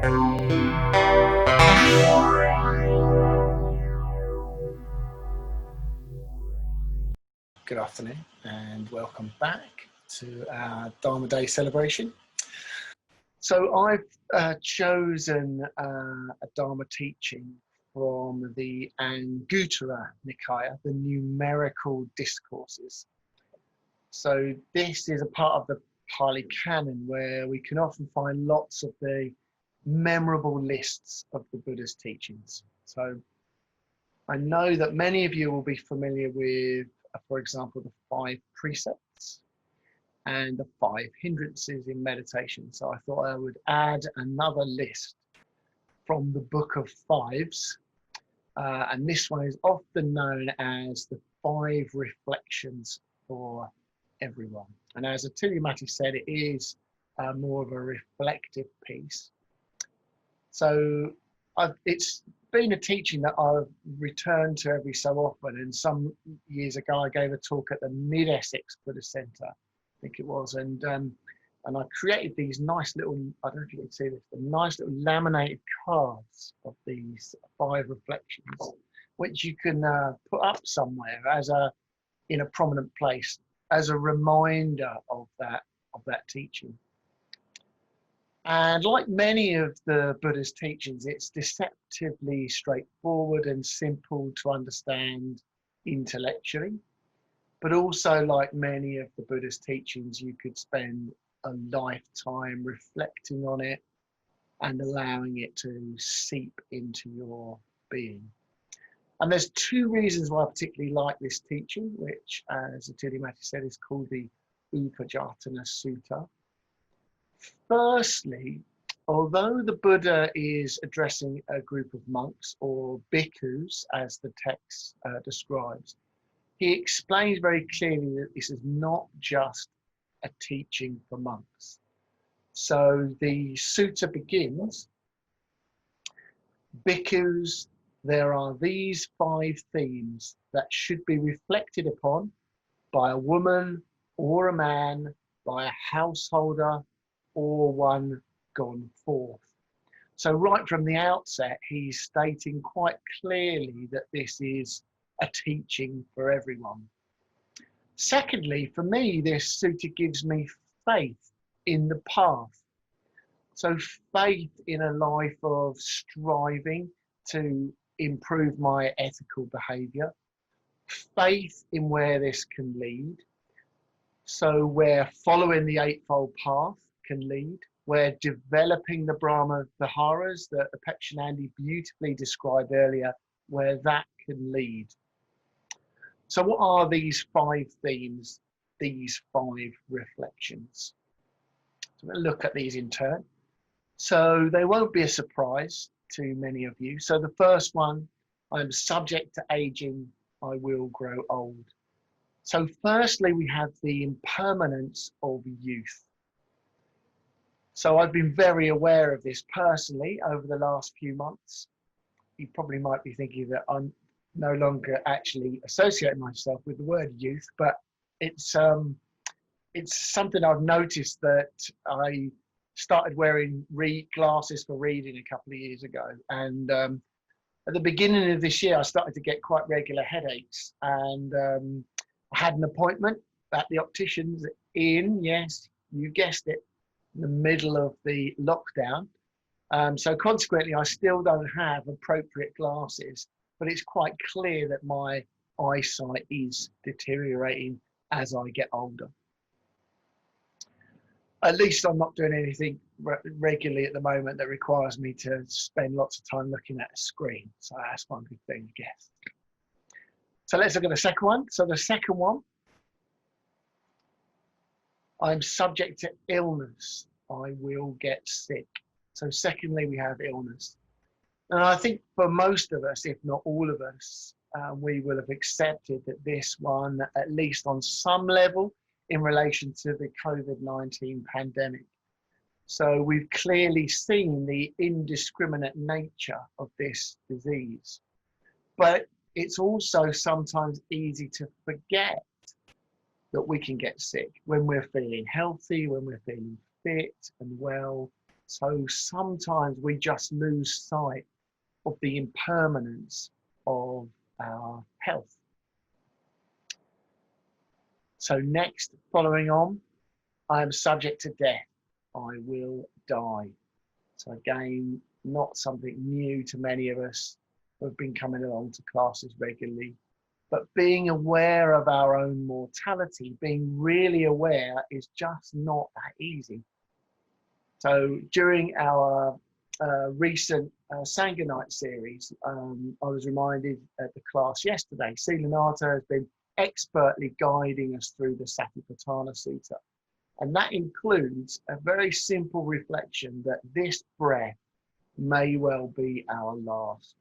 Good afternoon and welcome back to our Dharma Day celebration. So I've chosen a Dharma teaching from the Anguttara Nikaya, the numerical discourses. So this is a part of the Pali Canon where we can often find lots of the memorable lists of the Buddha's teachings. So I know that many of you will be familiar with, for example, the 5 precepts and the 5 hindrances in meditation. So I thought I would add another list from the Book of Fives. And this one is often known as the 5 reflections for everyone. And as Atilimati said, it is more of a reflective piece. So it's been a teaching that I've returned to every so often, and some years ago I gave a talk at the Mid-Essex Buddhist Centre, I think it was, and I created these nice little, I don't know if you can see this, the nice little laminated cards of these 5 reflections, which you can put up somewhere in a prominent place as a reminder of that teaching. And like many of the Buddha's teachings, it's deceptively straightforward and simple to understand intellectually. But also, like many of the Buddha's teachings, you could spend a lifetime reflecting on it and allowing it to seep into your being. And there's 2 reasons why I particularly like this teaching, which, as Atilimati said, is called the Upajjhatana Sutta. Firstly, although the Buddha is addressing a group of monks, or bhikkhus, as the text describes, he explains very clearly that this is not just a teaching for monks. So the sutta begins, bhikkhus, there are these 5 themes that should be reflected upon by a woman or a man, by a householder, or one gone forth. So right from the outset, he's stating quite clearly that this is a teaching for everyone. Secondly, for me, this sutta gives me faith in the path. So faith in a life of striving to improve my ethical behavior, faith in where this can lead. So where following the Eightfold Path can lead, where developing the Brahma Viharas that Apekshanandi beautifully described earlier, where that can lead. So what are these 5 themes, these 5 reflections? So we'll look at these in turn. So they won't be a surprise to many of you. So the first one, I'm subject to aging, I will grow old. So firstly, we have the impermanence of youth. So I've been very aware of this personally over the last few months. You probably might be thinking that I'm no longer actually associating myself with the word youth, but it's something I've noticed that I started wearing glasses for reading a couple of years ago. And at the beginning of this year, I started to get quite regular headaches, and I had an appointment at the optician's yes, you guessed it, in the middle of the lockdown. So consequently, I still don't have appropriate glasses, but it's quite clear that my eyesight is deteriorating as I get older. At least I'm not doing anything regularly at the moment that requires me to spend lots of time looking at a screen. So that's one good thing, I guess. So let's look at the second one. So the second one, I'm subject to illness. I will get sick. So secondly, we have illness. And I think for most of us, if not all of us, we will have accepted that this one, at least on some level, in relation to the COVID-19 pandemic. So we've clearly seen the indiscriminate nature of this disease. But it's also sometimes easy to forget that we can get sick when we're feeling healthy, when we're feeling fit and well. So sometimes we just lose sight of the impermanence of our health. So next, following on, I am subject to death. I will die. So again, not something new to many of us who have been coming along to classes regularly, but being aware of our own mortality, being really aware, is just not that easy. So during our recent Sanguinite series, I was reminded at the class yesterday, Sthiranāga has been expertly guiding us through the Satipatthana Sutta. And that includes a very simple reflection that this breath may well be our last.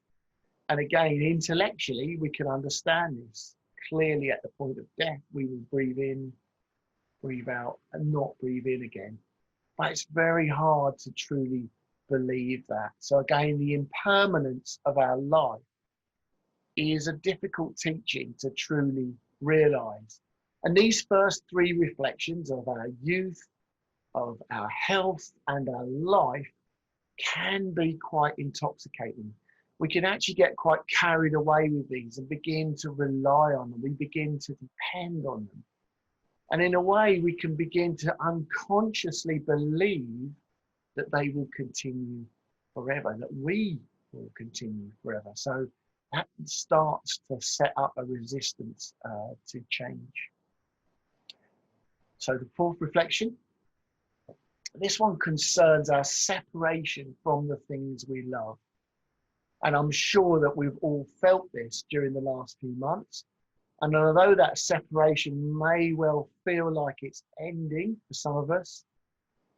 And again, intellectually, we can understand this. Clearly, at the point of death, we will breathe in, breathe out, and not breathe in again. But it's very hard to truly believe that. So again, the impermanence of our life is a difficult teaching to truly realize. And these first three reflections of our youth, of our health, and our life can be quite intoxicating. We can actually get quite carried away with these and begin to rely on them. We begin to depend on them. And in a way, we can begin to unconsciously believe that they will continue forever, that we will continue forever. So that starts to set up a resistance to change. So the fourth reflection, this one concerns our separation from the things we love. And I'm sure that we've all felt this during the last few months. And although that separation may well feel like it's ending for some of us,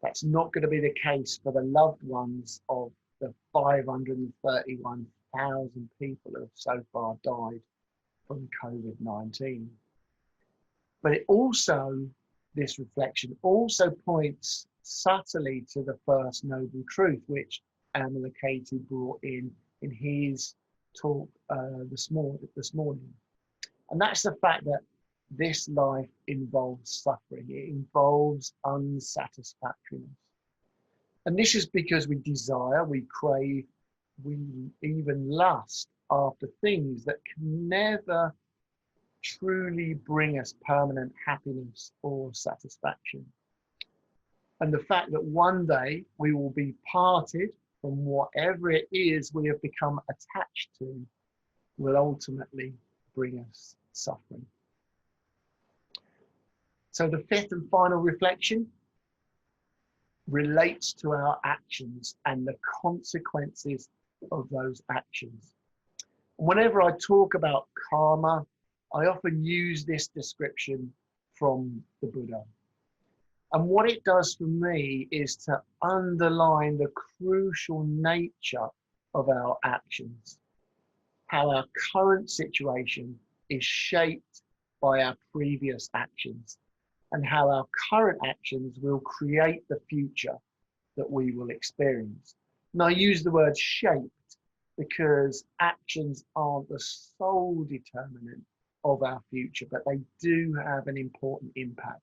that's not going to be the case for the loved ones of the 531,000 people who have so far died from COVID-19. But it also, this reflection also points subtly to the first noble truth, which Amalekati brought in his talk this morning. And that's the fact that this life involves suffering. It involves unsatisfactoriness. And this is because we desire, we crave, we even lust after things that can never truly bring us permanent happiness or satisfaction. And the fact that one day we will be parted from whatever it is we have become attached to will ultimately bring us suffering. So the fifth and final reflection relates to our actions and the consequences of those actions. Whenever I talk about karma, I often use this description from the Buddha. And what it does for me is to underline the crucial nature of our actions, how our current situation is shaped by our previous actions, and how our current actions will create the future that we will experience. And I use the word shaped because actions aren't the sole determinant of our future, but they do have an important impact.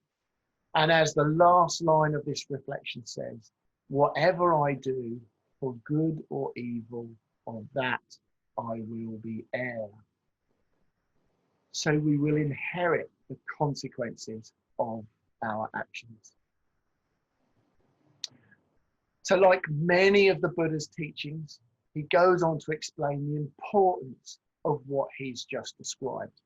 And as the last line of this reflection says, whatever I do, for good or evil, of that I will be heir. So we will inherit the consequences of our actions. So like many of the Buddha's teachings, he goes on to explain the importance of what he's just described.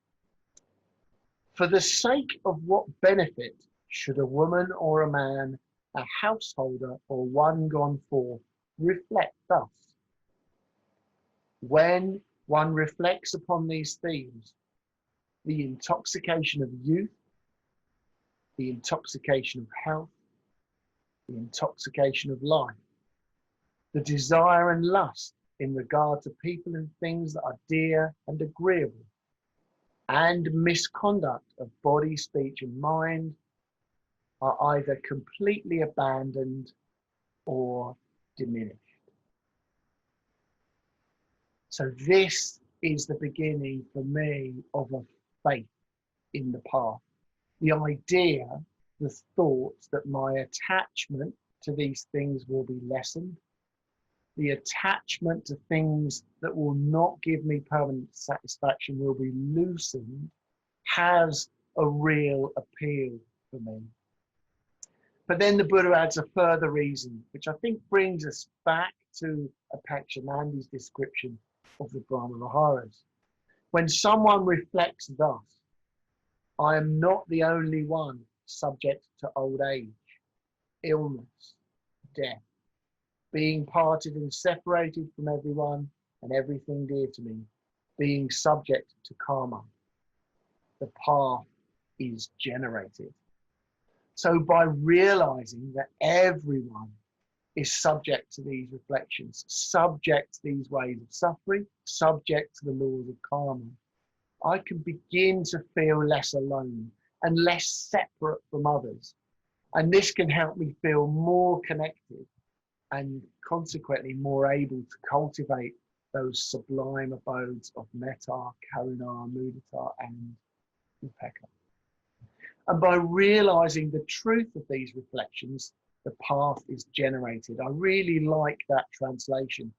For the sake of what benefit should a woman or a man, a householder or one gone forth, reflect thus? When one reflects upon these themes, the intoxication of youth, the intoxication of health, the intoxication of life, the desire and lust in regard to people and things that are dear and agreeable, and misconduct of body, speech, and mind are either completely abandoned or diminished. So this is the beginning for me of a faith in the path. The idea, the thought that my attachment to these things will be lessened. The attachment to things that will not give me permanent satisfaction will be loosened, has a real appeal for me. But then the Buddha adds a further reason, which I think brings us back to Apakshanandi's description of the Brahma Viharas. When someone reflects thus, I am not the only one subject to old age, illness, death, being parted and separated from everyone and everything dear to me, being subject to karma. The path is generated. So by realizing that everyone is subject to these reflections, subject to these ways of suffering, subject to the laws of karma, I can begin to feel less alone and less separate from others. And this can help me feel more connected and consequently more able to cultivate those sublime abodes of metta, karuna, mudita, and upekkha. And by realizing the truth of these reflections, the path is generated. I really like that translation.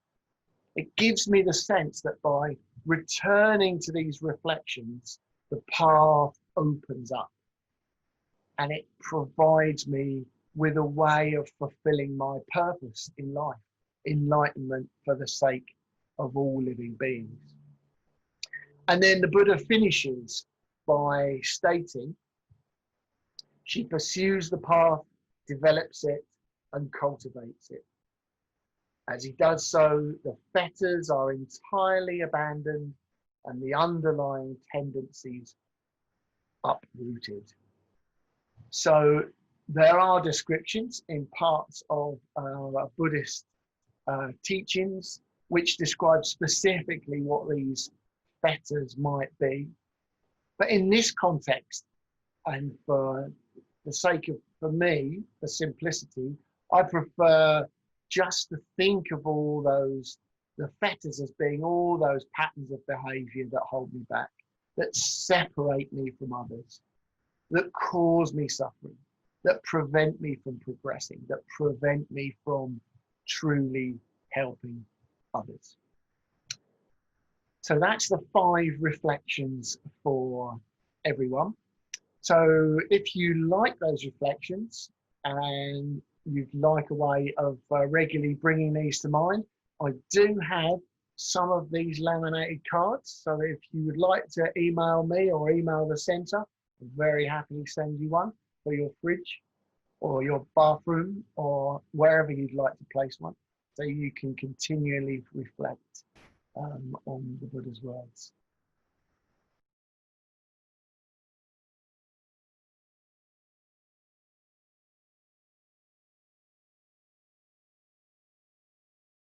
It gives me the sense that by returning to these reflections, the path opens up and it provides me with a way of fulfilling my purpose in life, enlightenment for the sake of all living beings. And then the Buddha finishes by stating, she pursues the path, develops it, and cultivates it. As he does so, the fetters are entirely abandoned and the underlying tendencies uprooted. So there are descriptions in parts of Buddhist teachings which describe specifically what these fetters might be. But in this context, and for the sake of, for me, for simplicity, I prefer just to think of all those, the fetters as being all those patterns of behavior that hold me back, that separate me from others, that cause me suffering, that prevent me from progressing, that prevent me from truly helping others. So that's the 5 reflections for everyone. So if you like those reflections and you'd like a way of regularly bringing these to mind, I do have some of these laminated cards. So if you would like to email me or email the centre, I'll very happily send you one for your fridge or your bathroom or wherever you'd like to place one, so you can continually reflect on the Buddha's words.